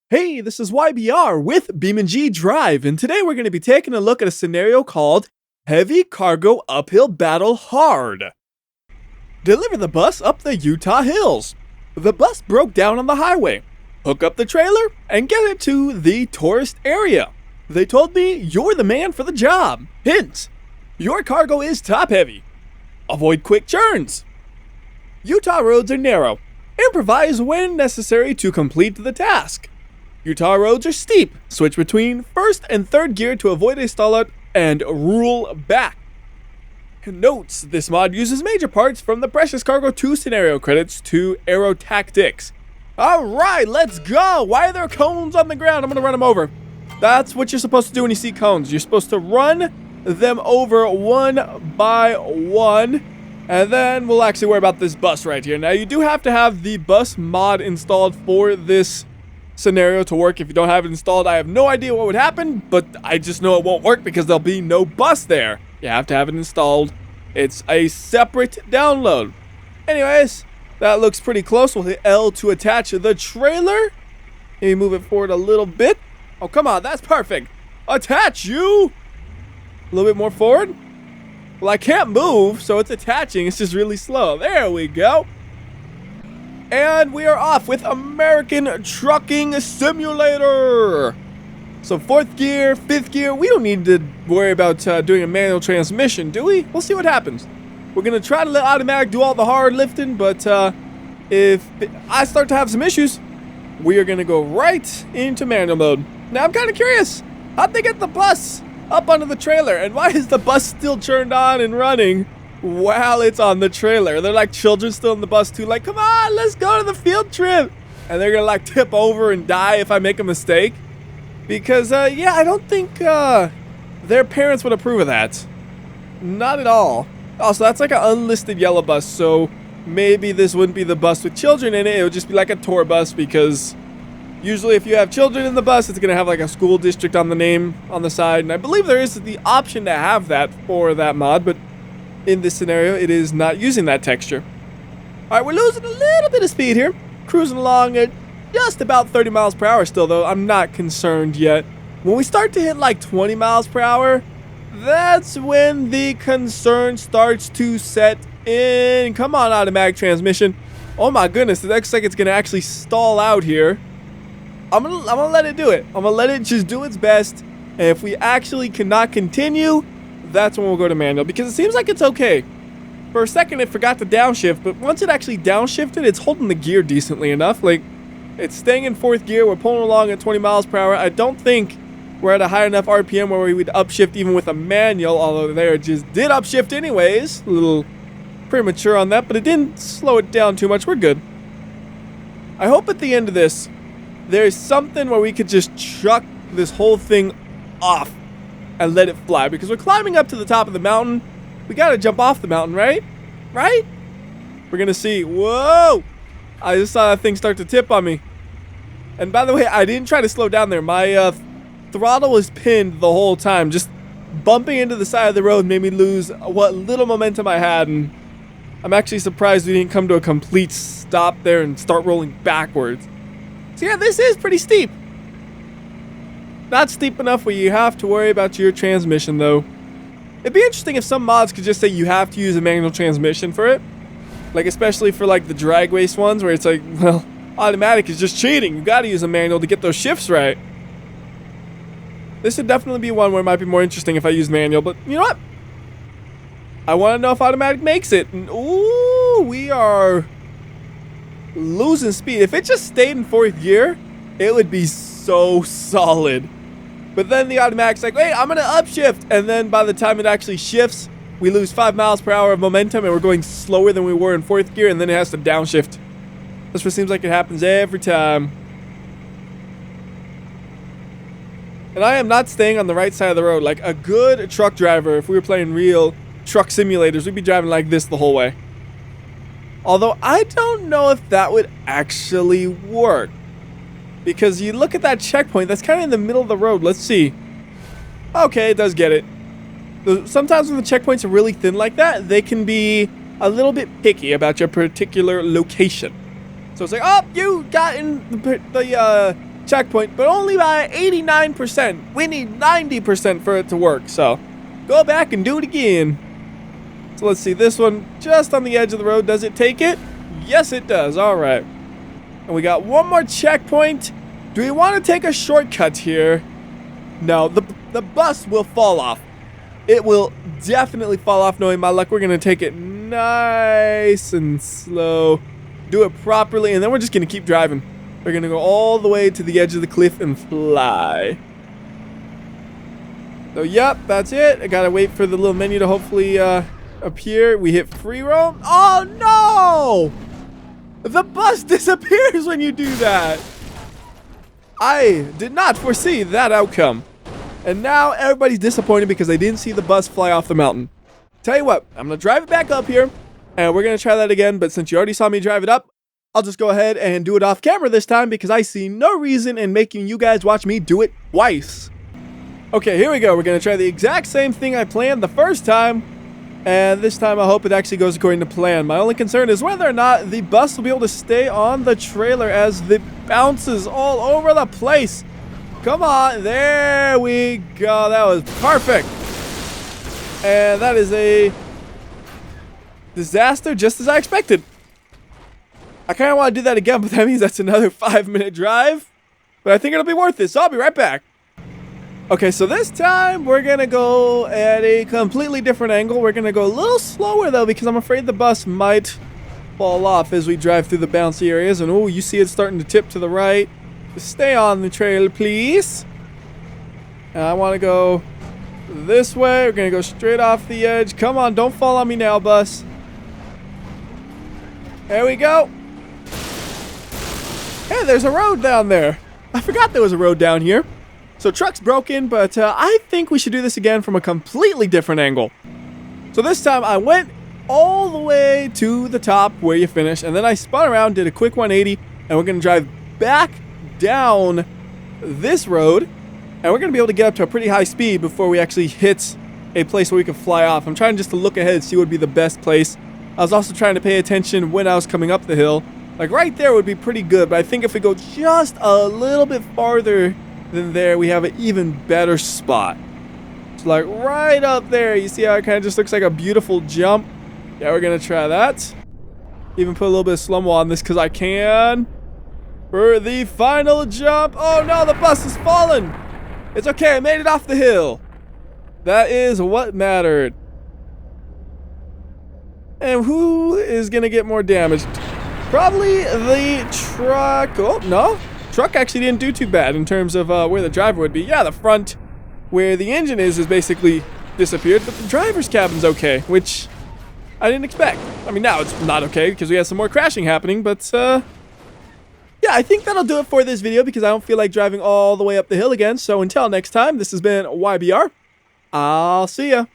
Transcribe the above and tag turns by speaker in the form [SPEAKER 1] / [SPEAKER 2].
[SPEAKER 1] Hey, this is WhyBeAre with BeamNG.drive, and today we're going to be taking a look at a scenario called Heavy Cargo Uphill Battle Hard. Deliver the bus up the Utah hills. The bus broke down on the highway. Hook up the trailer and get it to the tourist area. They told me you're the man for the job. Hint, your cargo is top heavy. Avoid quick turns. Utah roads are narrow. Improvise when necessary to complete the task. Utah roads are steep. Switch between first and third gear to avoid a stallout and rule back. Notes, this mod uses major parts from the Precious Cargo 2 scenario. Credits to Aero Tactics. Alright, let's go! Why are there cones on the ground? I'm gonna run them over. That's what you're supposed to do when you see cones. You're supposed to run them over one by one. And then we'll actually worry about this bus right here. Now, you do have to have the bus mod installed for this scenario to work. If you don't have it installed, I have no idea what would happen, but I just know it won't work because there'll be no bus there. You have to have it installed. It's a separate download. Anyways, that looks pretty close. We'll hit L to attach the trailer. Maybe move it forward a little bit. Oh, come on, that's perfect. Attach you! A little bit more forward. Well, I can't move, so it's attaching. It's just really slow. There we go. And we are off with American Trucking Simulator. So 4th gear, 5th gear, we don't need to worry about doing a manual transmission, do we? We'll see what happens. We're going to try to let automatic do all the hard lifting, but if I start to have some issues, we are going to go right into manual mode. Now, I'm kind of curious. How'd they get the bus up onto the trailer? And why is the bus still turned on and running while it's on the trailer? They're like children still in the bus too, like, come on, let's go to the field trip. And they're gonna like tip over and die if I make a mistake. Because, yeah, I don't think their parents would approve of that. Not at all. Also, that's like an unlisted yellow bus, so maybe this wouldn't be the bus with children in it. It would just be like a tour bus, because usually if you have children in the bus, it's gonna have like a school district on the name on the side. And I believe there is the option to have that for that mod, but in this scenario, it is not using that texture. All right, we're losing a little bit of speed here. Cruising along at just about 30 miles per hour still, though. I'm not concerned yet. When we start to hit like 20 miles per hour, that's when the concern starts to set in. Come on, automatic transmission. Oh my goodness, it looks like it's gonna actually stall out here. I'm gonna let it do it. I'm gonna let it just do its best. And if we actually cannot continue, that's when we'll go to manual, because it seems like it's okay. For a second, it forgot to downshift, but once it actually downshifted, it's holding the gear decently enough. Like, it's staying in 4th gear. We're pulling along at 20 miles per hour. I don't think we're at a high enough RPM where we would upshift even with a manual, although there just did upshift anyways. A little premature on that, but it didn't slow it down too much. We're good. I hope at the end of this, there's something where we could just chuck this whole thing off and let it fly, because we're climbing up to the top of the mountain. We gotta jump off the mountain, right? Right? We're gonna see. Whoa! I just saw that thing start to tip on me. And by the way, I didn't try to slow down there. My throttle was pinned the whole time. Just bumping into the side of the road made me lose what little momentum I had, and I'm actually surprised we didn't come to a complete stop there and start rolling backwards. So yeah, this is pretty steep. Not steep enough where you have to worry about your transmission, though. It'd be interesting if some mods could just say you have to use a manual transmission for it. Like, especially for, like, the drag race ones, where it's like, well, automatic is just cheating. You gotta use a manual to get those shifts right. This would definitely be one where it might be more interesting if I used manual, but you know what? I want to know if automatic makes it. And, ooh, we are losing speed. If it just stayed in 4th gear, it would be so solid. But then the automatic's like, wait, I'm gonna upshift, and then by the time it actually shifts, we lose 5 miles per hour of momentum, and we're going slower than we were in 4th gear, and then it has to downshift. That's what seems like it happens every time. And I am not staying on the right side of the road. Like a good truck driver, if we were playing real truck simulators, we'd be driving like this the whole way. Although I don't know if that would actually work, because you look at that checkpoint, that's kind of in the middle of the road. Let's see. Okay, it does get it. Sometimes when the checkpoints are really thin like that, they can be a little bit picky about your particular location. So it's like, oh, you got in the checkpoint, but only by 89%. We need 90% for it to work, so go back and do it again. So let's see, this one just on the edge of the road. Does it take it? Yes, it does. All right. And we got one more checkpoint. Do we want to take a shortcut here? No, the bus will fall off. It will definitely fall off. Knowing my luck, we're going to take it nice and slow. Do it properly, and then we're just going to keep driving. We're going to go all the way to the edge of the cliff and fly. So, yep, that's it. I got to wait for the little menu to hopefully appear. We hit free roam. Oh, no! The bus disappears when you do that. I did not foresee that outcome. And now everybody's disappointed because they didn't see the bus fly off the mountain. Tell you what, I'm going to drive it back up here. And we're going to try that again. But since you already saw me drive it up, I'll just go ahead and do it off camera this time because I see no reason in making you guys watch me do it twice. Okay, here we go. We're going to try the exact same thing I planned the first time. And this time I hope it actually goes according to plan. My only concern is whether or not the bus will be able to stay on the trailer as it bounces all over the place. Come on, there we go. That was perfect. And that is a disaster just as I expected. I kind of want to do that again, but that means that's another 5-minute drive. But I think it'll be worth it, so I'll be right back. Okay, so this time we're going to go at a completely different angle. We're going to go a little slower, though, because I'm afraid the bus might fall off as we drive through the bouncy areas. And, oh, you see it starting to tip to the right. Just stay on the trail, please. And I want to go this way. We're going to go straight off the edge. Come on, don't fall on me now, bus. There we go. Hey, there's a road down there. I forgot there was a road down here. So truck's broken, but I think we should do this again from a completely different angle. So this time I went all the way to the top where you finish, and then I spun around, did a quick 180, and we're going to drive back down this road, and we're going to be able to get up to a pretty high speed before we actually hit a place where we can fly off. I'm trying just to look ahead and see what would be the best place. I was also trying to pay attention when I was coming up the hill. Like right there would be pretty good, but I think if we go just a little bit farther than there, we have an even better spot. It's like right up there. You see how it kind of just looks like a beautiful jump? Yeah, we're going to try that. Even put a little bit of slow-mo on this because I can. For the final jump. Oh no, the bus is falling. It's okay, I made it off the hill. That is what mattered. And who is going to get more damaged? Probably the truck. Oh, no. Truck actually didn't do too bad in terms of where the driver would be. Yeah, the front where the engine is basically disappeared, but the driver's cabin's okay, which I didn't expect. I mean, now it's not okay because we have some more crashing happening, but yeah, I think that'll do it for this video because I don't feel like driving all the way up the hill again. So until next time, this has been WhyBeAre. I'll see ya.